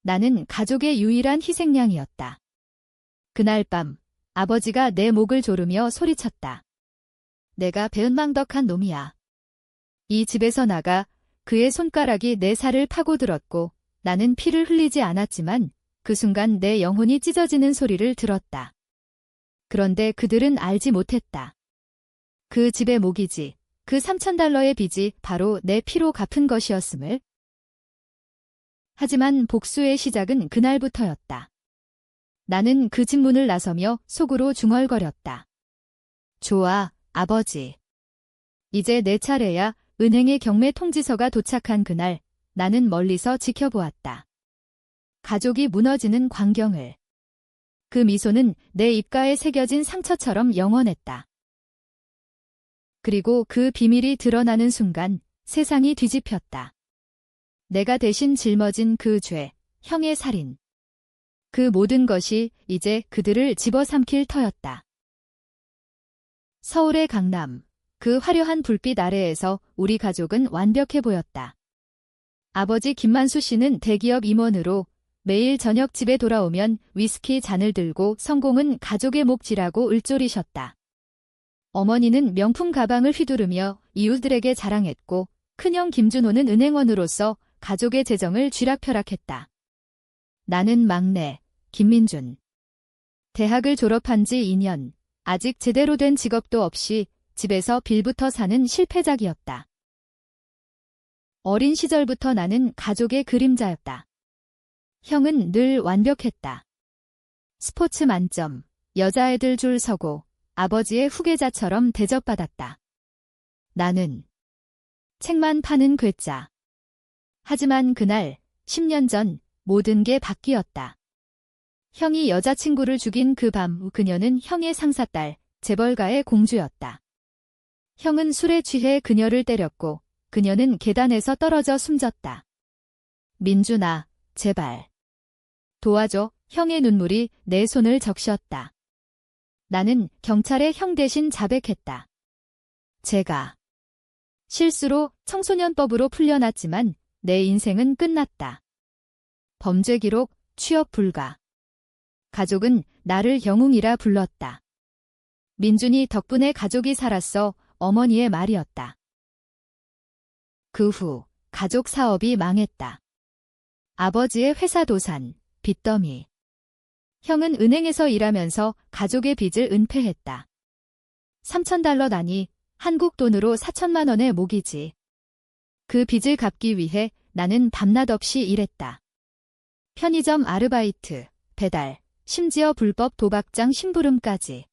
나는 가족의 유일한 희생양이었다. 그날 밤 아버지가 내 목을 조르며 소리쳤다. 내가 배은망덕한 놈이야. 이 집에서 나가. 그의 손가락이 내 살을 파고들었고 나는 피를 흘리지 않았지만 그 순간 내 영혼이 찢어지는 소리를 들었다. 그런데 그들은 알지 못했다. 그 집의 모기지, 그 $3,000의 빚이 바로 내 피로 갚은 것이었음을. 하지만 복수의 시작은 그날부터였다. 나는 그 집 문을 나서며 속으로 중얼거렸다. 좋아, 아버지. 이제 내 차례야. 은행의 경매 통지서가 도착한 그날, 나는 멀리서 지켜보았다. 가족이 무너지는 광경을. 그 미소는 내 입가에 새겨진 상처처럼 영원했다. 그리고 그 비밀이 드러나는 순간 세상이 뒤집혔다. 내가 대신 짊어진 그 죄, 형의 살인. 그 모든 것이 이제 그들을 집어삼킬 터였다. 서울의 강남. 그 화려한 불빛 아래에서 우리 가족은 완벽해 보였다. 아버지 김만수 씨는 대기업 임원으로 매일 저녁 집에 돌아오면 위스키 잔을 들고 성공은 가족의 몫이라고 읊조리셨다. 어머니는 명품 가방을 휘두르며 이웃들에게 자랑했고 큰형 김준호는 은행원으로서 가족의 재정을 쥐락펴락했다. 나는 막내, 김민준. 대학을 졸업한 지 2년, 아직 제대로 된 직업도 없이 집에서 빌부터 사는 실패작이었다. 어린 시절부터 나는 가족의 그림자였다. 형은 늘 완벽했다. 스포츠 만점, 여자애들 줄 서고 아버지의 후계자처럼 대접받았다. 나는 책만 파는 괴짜. 하지만 그날, 10년 전 모든 게 바뀌었다. 형이 여자친구를 죽인 그 밤 그녀는 형의 상사딸, 재벌가의 공주였다. 형은 술에 취해 그녀를 때렸고 그녀는 계단에서 떨어져 숨졌다. 민준아, 제발. 도와줘. 형의 눈물이 내 손을 적셨다. 나는 경찰에 형 대신 자백했다. 제가 실수로 청소년법으로 풀려났지만 내 인생은 끝났다. 범죄 기록, 취업 불가. 가족은 나를 영웅이라 불렀다. 민준이 덕분에 가족이 살았어. 어머니의 말이었다. 그 후 가족 사업이 망했다. 아버지의 회사 도산, 빚더미. 형은 은행에서 일하면서 가족의 빚을 은폐했다. $3,000 단위, 한국 돈으로 4천만 원의 모기지. 그 빚을 갚기 위해 나는 밤낮 없이 일했다. 편의점 아르바이트, 배달, 심지어 불법 도박장 심부름까지.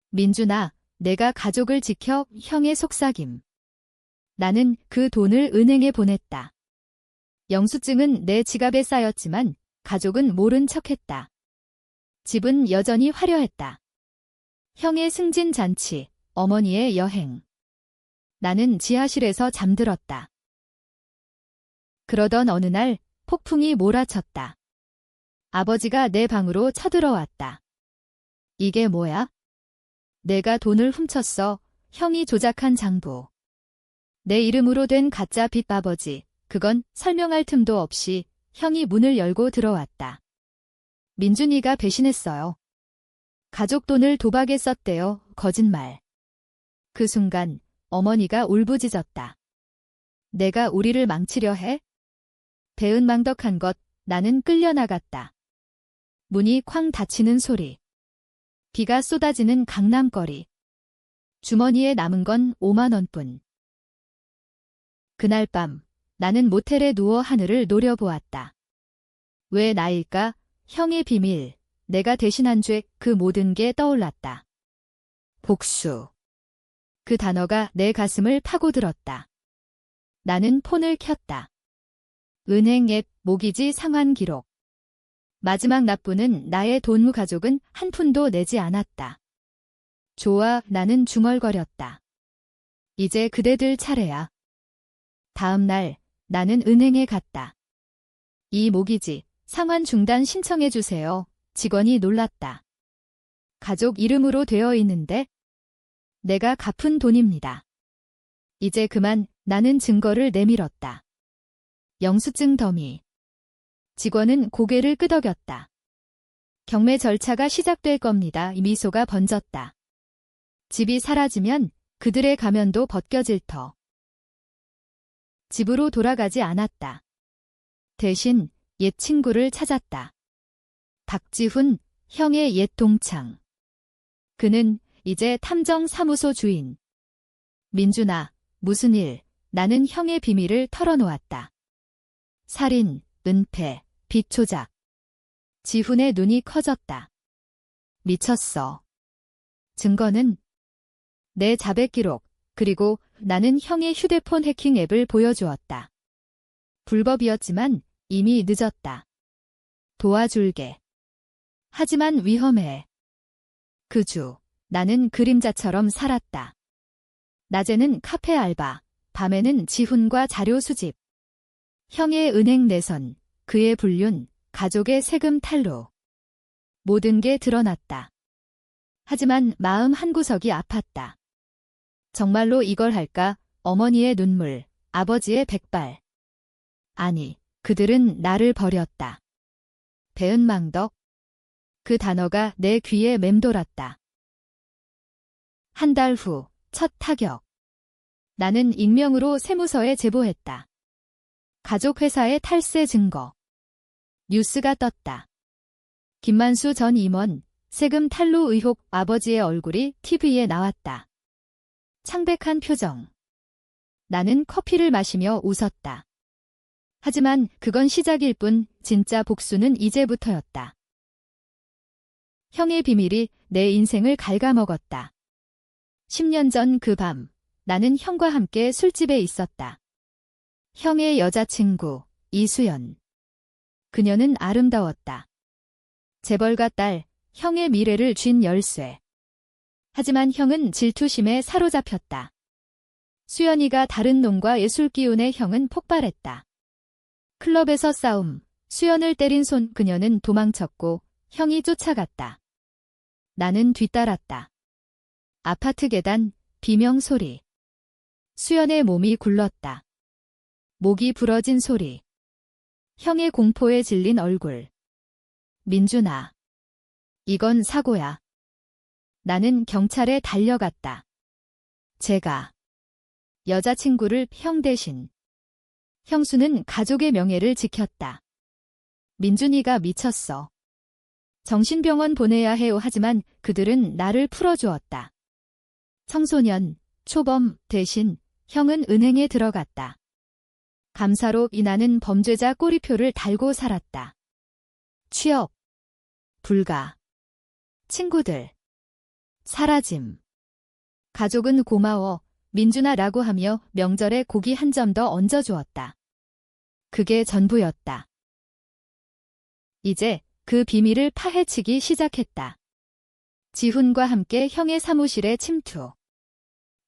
민준아, 내가 가족을 지켜. 형의 속삭임. 나는 그 돈을 은행에 보냈다. 영수증은 내 지갑에 쌓였지만 가족은 모른 척했다. 집은 여전히 화려했다. 형의 승진 잔치, 어머니의 여행. 나는 지하실에서 잠들었다. 그러던 어느 날 폭풍이 몰아쳤다. 아버지가 내 방으로 쳐들어왔다. 이게 뭐야? 내가 돈을 훔쳤어. 형이 조작한 장부. 내 이름으로 된 가짜 빚. 아버지, 그건 설명할 틈도 없이 형이 문을 열고 들어왔다. 민준이가 배신했어요. 가족 돈을 도박에 썼대요. 거짓말. 그 순간 어머니가 울부짖었다. 내가 우리를 망치려 해? 배은망덕한 것. 나는 끌려나갔다. 문이 쾅 닫히는 소리. 비가 쏟아지는 강남거리. 주머니에 남은 건 5만 원뿐. 그날 밤 나는 모텔에 누워 하늘을 노려보았다. 왜 나일까? 형의 비밀, 내가 대신한 죄, 그 모든 게 떠올랐다. 복수. 그 단어가 내 가슴을 파고들었다. 나는 폰을 켰다. 은행 앱, 모기지 상환 기록. 마지막 납부는 나의 돈. 가족은 한 푼도 내지 않았다. 좋아, 나는 중얼거렸다. 이제 그대들 차례야. 다음 날 나는 은행에 갔다. 이 모기지, 상환 중단 신청해주세요. 직원이 놀랐다. 가족 이름으로 되어 있는데? 내가 갚은 돈입니다. 이제 그만. 나는 증거를 내밀었다. 영수증 더미. 직원은 고개를 끄덕였다. 경매 절차가 시작될 겁니다. 이 미소가 번졌다. 집이 사라지면 그들의 가면도 벗겨질 터. 집으로 돌아가지 않았다. 대신 옛 친구를 찾았다. 박지훈, 형의 옛 동창. 그는 이제 탐정사무소 주인. 민준아, 무슨 일? 나는 형의 비밀을 털어놓았다. 살인, 은폐, 빚 조작. 지훈의 눈이 커졌다. 미쳤어. 증거는? 내 자백 기록, 그리고 나는 형의 휴대폰 해킹 앱을 보여주었다. 불법이었지만 이미 늦었다. 도와줄게. 하지만 위험해. 그 주, 나는 그림자처럼 살았다. 낮에는 카페 알바, 밤에는 지훈과 자료 수집. 형의 은행 내선, 그의 불륜, 가족의 세금 탈루. 모든 게 드러났다. 하지만 마음 한구석이 아팠다. 정말로 이걸 할까? 어머니의 눈물, 아버지의 백발. 아니, 그들은 나를 버렸다. 배은망덕. 그 단어가 내 귀에 맴돌았다. 한 달 후, 첫 타격. 나는 익명으로 세무서에 제보했다. 가족 회사의 탈세 증거. 뉴스가 떴다. 김만수 전 임원, 세금 탈루 의혹. 아버지의 얼굴이 TV에 나왔다. 창백한 표정. 나는 커피를 마시며 웃었다. 하지만 그건 시작일 뿐, 진짜 복수는 이제부터였다. 형의 비밀이 내 인생을 갉아먹었다. 10년 전 그 밤, 나는 형과 함께 술집에 있었다. 형의 여자친구, 이수연. 그녀는 아름다웠다. 재벌가 딸, 형의 미래를 쥔 열쇠. 하지만 형은 질투심에 사로잡혔다. 수연이가 다른 놈과 예술 기운에 형은 폭발했다. 클럽에서 싸움, 수연을 때린 손. 그녀는 도망쳤고 형이 쫓아갔다. 나는 뒤따랐다. 아파트 계단, 비명 소리. 수연의 몸이 굴렀다. 목이 부러진 소리. 형의 공포에 질린 얼굴. 민준아. 이건 사고야. 나는 경찰에 달려갔다. 제가 여자친구를 형 대신. 형수는 가족의 명예를 지켰다. 민준이가 미쳤어. 정신병원 보내야 해요. 하지만 그들은 나를 풀어주었다. 청소년, 초범 대신 형은 은행에 들어갔다. 감사로 나는 범죄자 꼬리표를 달고 살았다. 취업, 불가, 친구들, 사라짐. 가족은 고마워, 민준아라고 하며 명절에 고기 한 점 더 얹어주었다. 그게 전부였다. 이제 그 비밀을 파헤치기 시작했다. 지훈과 함께 형의 사무실에 침투.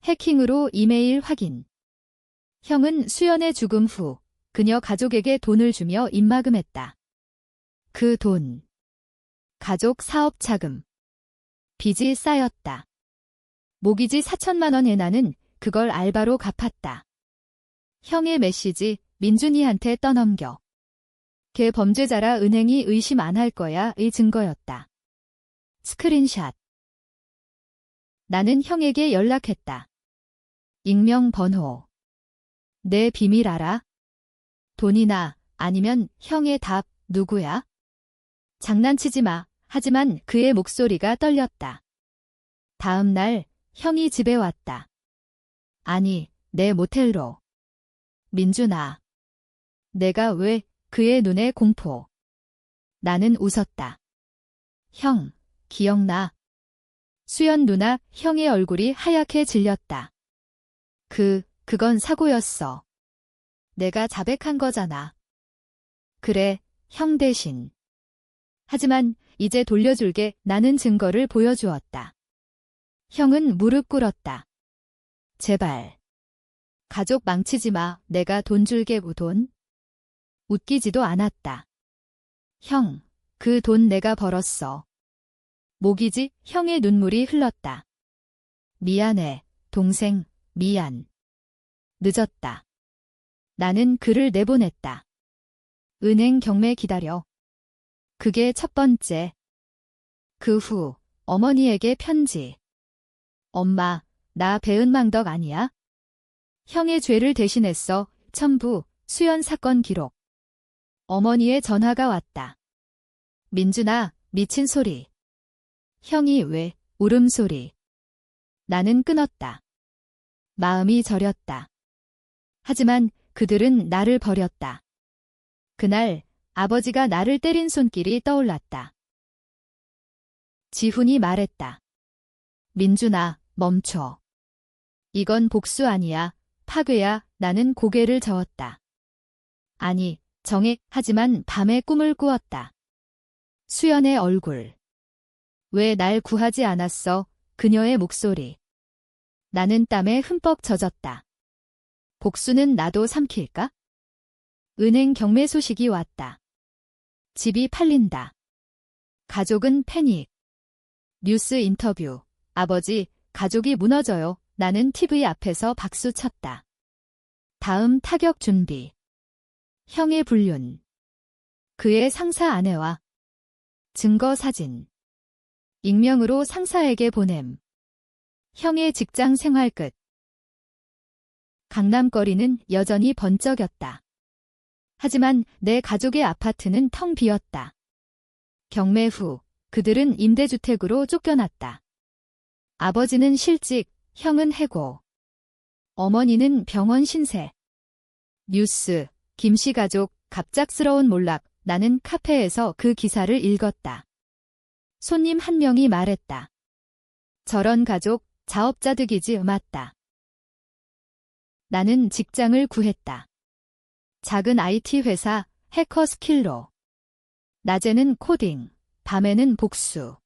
해킹으로 이메일 확인. 형은 수연의 죽음 후 그녀 가족에게 돈을 주며 입막음했다. 그 돈. 가족 사업 자금. 빚이 쌓였다. 모기지 4천만 원에 나는 그걸 알바로 갚았다. 형의 메시지 민준이한테 떠넘겨. 걔 범죄자라 은행이 의심 안 할 거야의 증거였다. 스크린샷. 나는 형에게 연락했다. 익명 번호. 내 비밀 알아? 돈이나 아니면 형의 답 누구야? 장난치지 마. 하지만 그의 목소리가 떨렸다. 다음 날 형이 집에 왔다. 아니, 내 모텔로. 민준아. 내가 왜? 그의 눈에 공포. 나는 웃었다. 형, 기억나? 수연 누나. 형의 얼굴이 하얗게 질렸다. 그건 사고였어. 내가 자백한 거잖아. 그래, 형 대신. 하지만 이제 돌려줄게. 나는 증거를 보여주었다. 형은 무릎 꿇었다. 제발. 가족 망치지 마. 내가 돈 줄게. 돈? 웃기지도 않았다. 형, 그 돈 내가 벌었어. 목이지. 형의 눈물이 흘렀다. 미안해, 동생, 미안. 늦었다. 나는 그를 내보냈다. 은행 경매 기다려. 그게 첫 번째. 그 후 어머니에게 편지. 엄마, 나 배은망덕 아니야? 형의 죄를 대신했어. 첨부, 수연 사건 기록. 어머니의 전화가 왔다. 민준아, 미친 소리. 형이 왜? 울음소리. 나는 끊었다. 마음이 저렸다. 하지만 그들은 나를 버렸다. 그날 아버지가 나를 때린 손길이 떠올랐다. 지훈이 말했다. 민준아, 멈춰. 이건 복수 아니야. 파괴야. 나는 고개를 저었다. 아니, 정액, 하지만 밤에 꿈을 꾸었다. 수연의 얼굴. 왜 날 구하지 않았어? 그녀의 목소리. 나는 땀에 흠뻑 젖었다. 복수는 나도 삼킬까? 은행 경매 소식이 왔다. 집이 팔린다. 가족은 패닉. 뉴스 인터뷰. 아버지, 가족이 무너져요. 나는 TV 앞에서 박수 쳤다. 다음 타격 준비. 형의 불륜. 그의 상사 아내와 증거 사진. 익명으로 상사에게 보냄. 형의 직장 생활 끝. 강남거리는 여전히 번쩍였다. 하지만 내 가족의 아파트는 텅 비었다. 경매 후 그들은 임대주택으로 쫓겨났다. 아버지는 실직, 형은 해고. 어머니는 병원 신세. 뉴스, 김씨 가족, 갑작스러운 몰락. 나는 카페에서 그 기사를 읽었다. 손님 한 명이 말했다. 저런 가족, 자업자득이지. 맞다. 나는 직장을 구했다. 작은 IT 회사, 해커 스킬로. 낮에는 코딩, 밤에는 복수.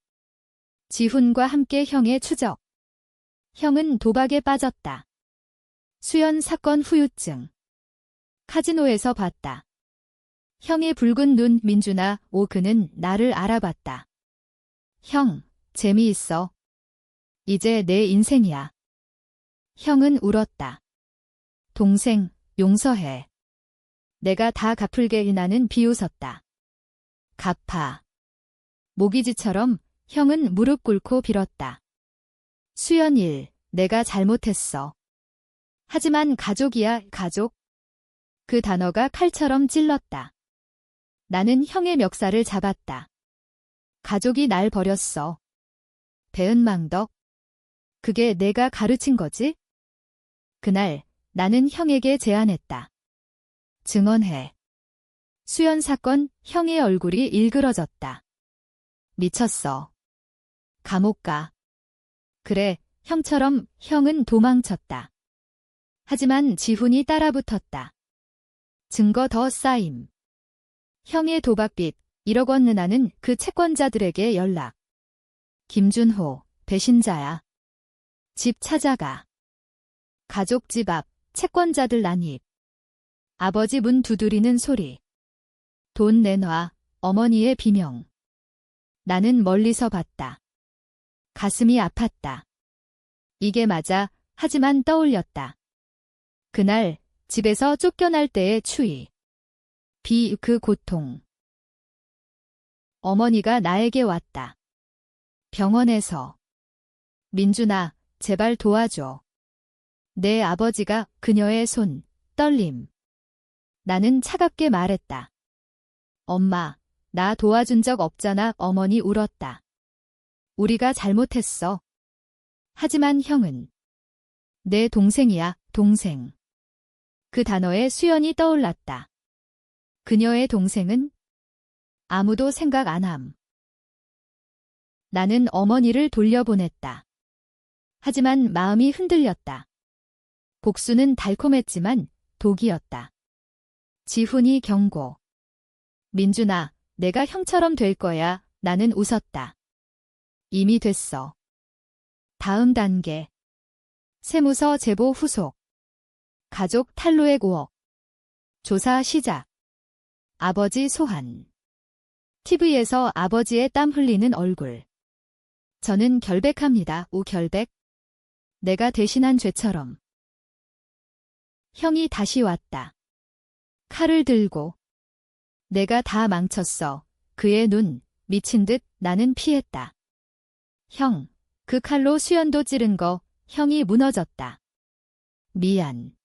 지훈과 함께 형의 추적. 형은 도박에 빠졌다. 수연 사건 후유증. 카지노에서 봤다. 형의 붉은 눈. 민준아, 그는 나를 알아봤다. 형, 재미있어. 이제 내 인생이야. 형은 울었다. 동생, 용서해. 내가 다 갚을게. 나는 비웃었다. 갚아. 모기지처럼 형은 무릎 꿇고 빌었다. 수연 일, 내가 잘못했어. 하지만 가족이야, 가족. 그 단어가 칼처럼 찔렀다. 나는 형의 멱살을 잡았다. 가족이 날 버렸어. 배은망덕. 그게 내가 가르친 거지? 그날 나는 형에게 제안했다. 증언해. 수연 사건. 형의 얼굴이 일그러졌다. 미쳤어. 감옥 가. 그래, 형처럼. 형은 도망쳤다. 하지만 지훈이 따라붙었다. 증거 더 쌓임. 형의 도박빚 1억 원. 나는 그 채권자들에게 연락. 김준호, 배신자야. 집 찾아가. 가족 집 앞, 채권자들 난입. 아버지 문 두드리는 소리. 돈 내놔. 어머니의 비명. 나는 멀리서 봤다. 가슴이 아팠다. 이게 맞아. 하지만 떠올렸다. 그날 집에서 쫓겨날 때의 추위. 그 고통. 어머니가 나에게 왔다. 병원에서. 민준아, 제발 도와줘. 내 아버지가. 그녀의 손, 떨림. 나는 차갑게 말했다. 엄마, 나 도와준 적 없잖아. 어머니 울었다. 우리가 잘못했어. 하지만 형은 내 동생이야, 동생. 그 단어에 수연이 떠올랐다. 그녀의 동생은 아무도 생각 안 함. 나는 어머니를 돌려보냈다. 하지만 마음이 흔들렸다. 복수는 달콤했지만 독이었다. 지훈이 경고. 민준아, 내가 형처럼 될 거야. 나는 웃었다. 이미 됐어. 다음 단계. 세무서 제보 후속. 가족 탈루액 5억. 조사 시작. 아버지 소환. TV에서 아버지의 땀 흘리는 얼굴. 저는 결백합니다. 결백. 내가 대신한 죄처럼. 형이 다시 왔다. 칼을 들고. 내가 다 망쳤어. 그의 눈, 미친 듯 나는 피했다. 형, 그 칼로 수연도 찌른 거, 형이 무너졌다. 미안.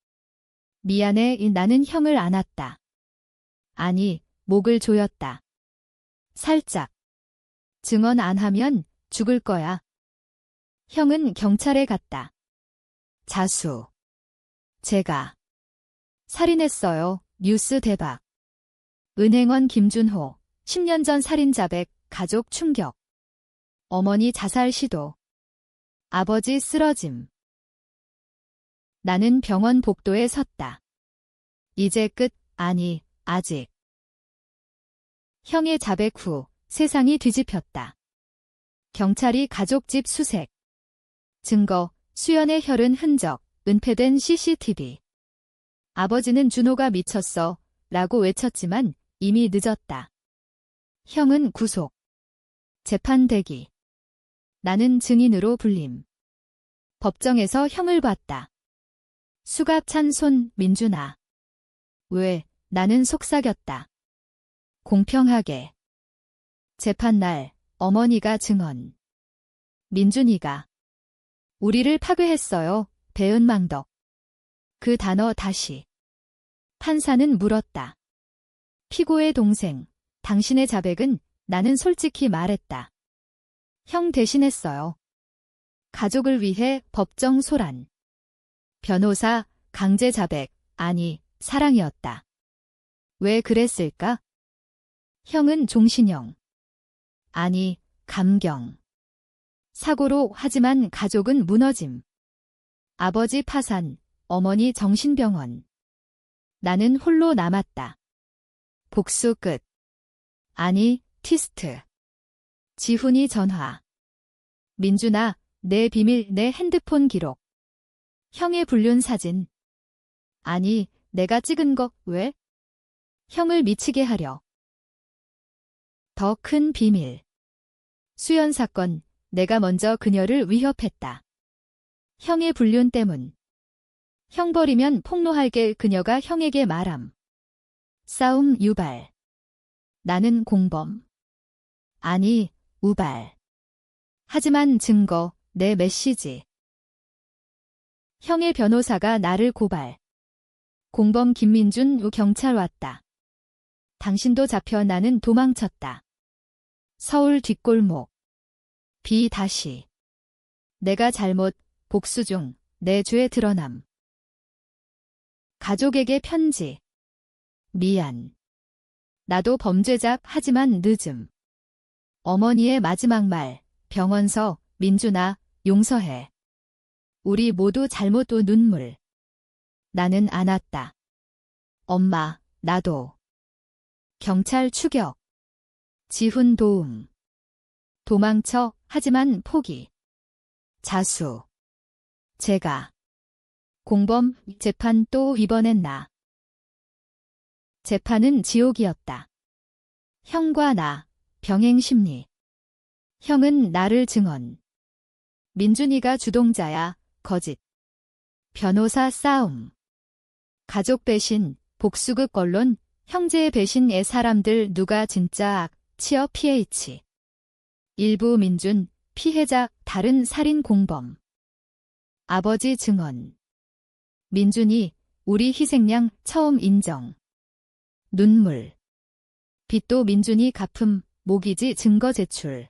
미안해. 나는 형을 안았다. 아니, 목을 조였다. 살짝. 증언 안 하면 죽을 거야. 형은 경찰에 갔다. 자수. 제가 살인했어요. 뉴스 대박. 은행원 김준호, 10년 전 살인 자백, 가족 충격. 어머니 자살 시도. 아버지 쓰러짐. 나는 병원 복도에 섰다. 이제 끝, 아니, 아직. 형의 자백 후 세상이 뒤집혔다. 경찰이 가족 집 수색. 증거, 수연의 혈흔 흔적, 은폐된 CCTV. 아버지는 준호가 미쳤어 라고 외쳤지만 이미 늦었다. 형은 구속. 재판 대기. 나는 증인으로 불림. 법정에서 형을 봤다. 수갑 찬 손, 민준아. 왜, 나는 속삭였다. 공평하게. 재판날, 어머니가 증언. 민준이가. 우리를 파괴했어요. 배은망덕. 그 단어 다시. 판사는 물었다. 피고의 동생, 당신의 자백은 나는 솔직히 말했다. 형 대신했어요. 가족을 위해 법정 소란. 변호사, 강제 자백, 아니, 사랑이었다. 왜 그랬을까? 형은 종신형. 아니, 감경. 사고로 하지만 가족은 무너짐. 아버지 파산, 어머니 정신병원. 나는 홀로 남았다. 복수 끝. 아니, 티스트. 지훈이 전화. 민준아, 내 비밀, 내 핸드폰 기록. 형의 불륜 사진. 아니, 내가 찍은 거 왜? 형을 미치게 하려. 더 큰 비밀. 수연 사건, 내가 먼저 그녀를 위협했다. 형의 불륜 때문. 형 버리면 폭로할게 그녀가 형에게 말함. 싸움 유발. 나는 공범. 아니, 우발. 하지만 증거, 내 메시지. 형의 변호사가 나를 고발. 공범 김민준 경찰 왔다. 당신도 잡혀 나는 도망쳤다. 서울 뒷골목. 비 다시. 내가 잘못, 복수 중, 내 죄 드러남. 가족에게 편지. 미안. 나도 범죄자 하지만 늦음. 어머니의 마지막 말, 병원서, 민준아, 용서해. 우리 모두 잘못 눈물. 나는 안았다. 엄마, 나도. 경찰 추격. 지훈 도움. 도망쳐, 하지만 포기. 자수. 제가. 공범, 재판 또 이번엔 나. 재판은 지옥이었다. 형과 나, 병행 심리. 형은 나를 증언. 민준이가 주동자야, 거짓. 변호사 싸움. 가족 배신, 복수극 언론, 형제의 배신의 사람들 누가 진짜 악, 취업 PH. 일부 민준, 피해자, 다른 살인 공범. 아버지 증언. 민준이, 우리 희생양 처음 인정. 눈물. 빚도 민준이 갚음, 모기지 증거 제출.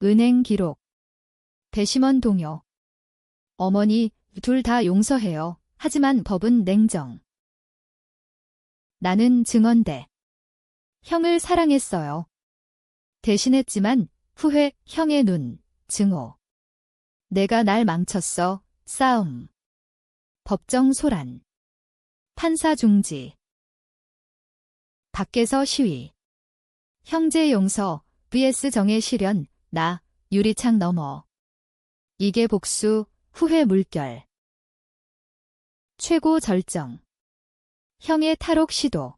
은행 기록. 배심원 동요. 어머니, 둘 다 용서해요. 하지만 법은 냉정. 나는 증언대. 형을 사랑했어요. 대신했지만 후회, 형의 눈, 증오. 내가 날 망쳤어, 싸움. 법정 소란. 판사 중지. 밖에서 시위. 형제 용서, vs 정의 실현, 나, 유리창 너머. 이게 복수, 후회 물결. 최고 절정. 형의 탈옥 시도.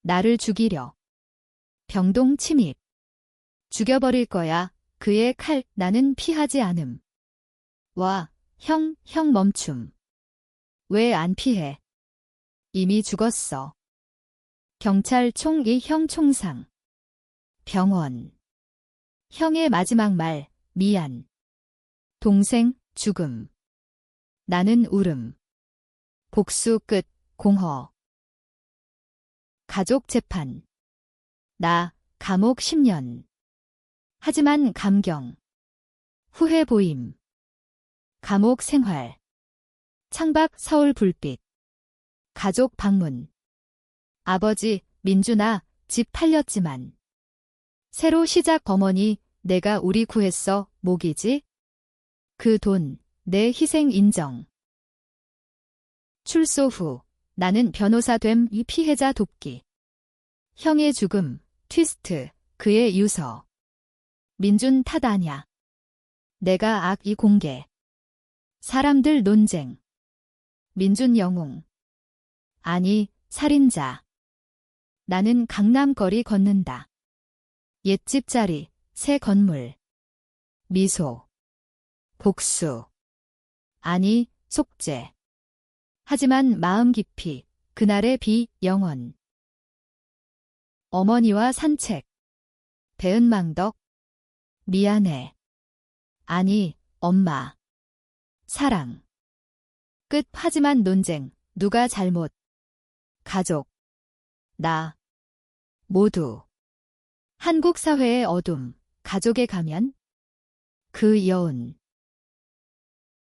나를 죽이려. 병동 침입. 죽여버릴 거야. 그의 칼, 나는 피하지 않음. 와, 형 멈춤. 왜 안 피해? 이미 죽었어. 경찰총 이 형 총상. 병원. 형의 마지막 말, 미안. 동생, 죽음. 나는 울음. 복수 끝, 공허. 가족 재판. 나, 감옥 10년. 하지만 감경. 후회 보임. 감옥 생활. 창밖 서울 불빛. 가족 방문. 아버지, 민준아, 집 팔렸지만. 새로 시작 어머니, 내가 우리 구했어, 목이지? 그 돈, 내 희생 인정. 출소 후, 나는 변호사 됨 이 피해자 돕기. 형의 죽음, 트위스트, 그의 유서. 민준 탓아냐. 내가 악이 공개. 사람들 논쟁. 민준 영웅. 아니, 살인자. 나는 강남거리 걷는다. 옛집 자리, 새 건물. 미소. 복수. 아니, 속죄. 하지만 마음 깊이, 그날의 비, 영원. 어머니와 산책. 배은망덕. 미안해. 아니, 엄마. 사랑. 끝. 하지만 논쟁. 누가 잘못. 가족. 나. 모두. 한국 사회의 어둠. 가족의 가면. 그 여운.